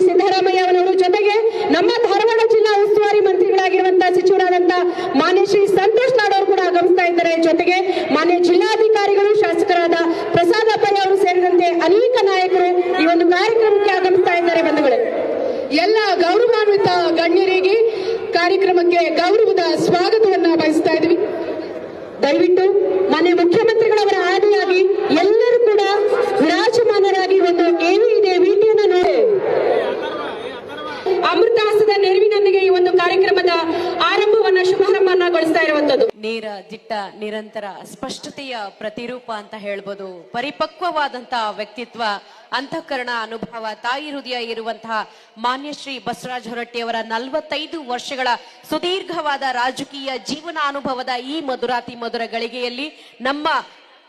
ಸಿದ್ದರಾಮಯ್ಯ ಅವರ ಜೊತೆಗೆ ನಮ್ಮ ಧಾರವಾಡ ಜಿಲ್ಲಾ ಉಸ್ತುವಾರಿ ಮಂತ್ರಿಗಳಾಗಿರುವಂತಹ ಸಚಿವರಾದಂತಹ ಮಾನ್ಯ ಶ್ರೀ ಸಂತೋಷ್ ಲಾಡ್ ಅವರು ಕೂಡ ಆಗಮಿಸ್ತಾ ಇದ್ದಾರೆ. ಜೊತೆಗೆ ಮಾನ್ಯ ಜಿಲ್ಲಾಧಿಕಾರಿಗಳು, ಶಾಸಕರಾದ ಪ್ರಸಾದ್ ಅಪ್ಪಯ್ಯ ಅವರು ಸೇರಿದಂತೆ ಅನೇಕ ನಾಯಕರು ಈ ಒಂದು ಕಾರ್ಯಕ್ರಮಕ್ಕೆ ಆಗಮಿಸ್ತಾ ಇದ್ದಾರೆ. ಬಂಧುಗಳೇ, ಎಲ್ಲ ಗೌರವಾನ್ವಿತ ಗಣ್ಯರಿಗೆ ಕಾರ್ಯಕ್ರಮಕ್ಕೆ ಗೌರವದ ಸ್ವಾಗತವನ್ನ ಬಯಸ್ತಾ ಇದ್ವಿ. ದಯವಿಟ್ಟು ಮಾನ್ಯ ಮುಖ್ಯಮಂತ್ರಿಗಳವರ ಆದಿಯಾಗಿ ಎಲ್ಲರೂ ಕೂಡ ವಿರಾಜಮಾನರಾಗಿ ಒಂದು ಏನು ಇದೆ ವಿಟಿಯನ್ನು ನೋಡಿ ಅಮೃತಾಸದ ನೆರವಿನೊಂದಿಗೆ ಈ ಒಂದು ಕಾರ್ಯಕ್ರಮದ ಆರಂಭವನ್ನ ಶುಭಾರಂಭಗೊಳಿಸ್ತಾ ಇರುವಂತದ್ದು. ನೇರ ದಿಟ್ಟ ನಿರಂತರ ಸ್ಪಷ್ಟತೆಯ ಪ್ರತಿರೂಪ ಅಂತ ಹೇಳ್ಬೋದು. ಪರಿಪಕ್ವವಾದಂತಹ ವ್ಯಕ್ತಿತ್ವ, ಅಂತಃಕರಣ, ಅನುಭವ, ತಾಯಿ ಹೃದಯ ಇರುವಂತಹ ಮಾನ್ಯ ಶ್ರೀ ಬಸವರಾಜ ಹೊರಟ್ಟಿಯವರ 45 ವರ್ಷಗಳ ಸುದೀರ್ಘವಾದ ರಾಜಕೀಯ ಜೀವನ ಅನುಭವದ ಈ ಮಧುರಾತಿ ಮಧುರ ಗಳಿಗೆಯಲ್ಲಿ ನಮ್ಮ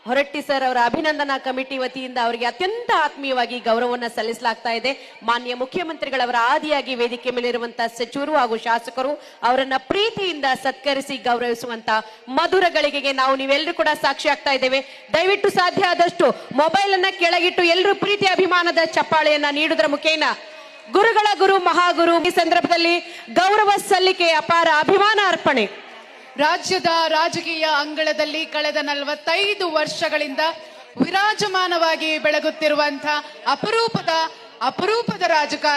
ಹೊರಟ್ಟಿ ಸರ್ ಅವರ ಅಭಿನಂದನಾ ಕಮಿಟಿ ವತಿಯಿಂದ ಅವರಿಗೆ ಅತ್ಯಂತ ಆತ್ಮೀಯವಾಗಿ ಗೌರವವನ್ನು ಸಲ್ಲಿಸಲಾಗ್ತಾ ಇದೆ. ಮಾನ್ಯ ಮುಖ್ಯಮಂತ್ರಿಗಳವರ ಆದಿಯಾಗಿ ವೇದಿಕೆ ಮೇಲಿರುವಂತಹ ಸಚಿವರು ಹಾಗೂ ಶಾಸಕರು ಅವರನ್ನ ಪ್ರೀತಿಯಿಂದ ಸತ್ಕರಿಸಿ ಗೌರವಿಸುವಂತ ಮಧುರ ಗಳಿಗೆಗೆ ನಾವು ನೀವೆಲ್ಲರೂ ಕೂಡ ಸಾಕ್ಷಿ ಆಗ್ತಾ ಇದ್ದೇವೆ. ದಯವಿಟ್ಟು ಸಾಧ್ಯ ಆದಷ್ಟು ಮೊಬೈಲ್ ಅನ್ನ ಕೆಳಗಿಟ್ಟು ಎಲ್ಲರೂ ಪ್ರೀತಿ ಅಭಿಮಾನದ ಚಪ್ಪಾಳೆಯನ್ನ ನೀಡುವುದರ ಮುಖೇನ ಗುರುಗಳ ಗುರು ಮಹಾಗುರು ಈ ಸಂದರ್ಭದಲ್ಲಿ ಗೌರವ ಸಲ್ಲಿಕೆ, ಅಪಾರ ಅಭಿಮಾನ ಅರ್ಪಣೆ. ರಾಜ್ಯದ ರಾಜಕೀಯ ಅಂಗಳದಲ್ಲಿ ಕಳೆದ 45 ವರ್ಷಗಳಿಂದ ವಿರಾಜಮಾನವಾಗಿ ಬೆಳಗುತ್ತಿರುವಂತಹ ಅಪರೂಪದ ರಾಜಕಾರಣ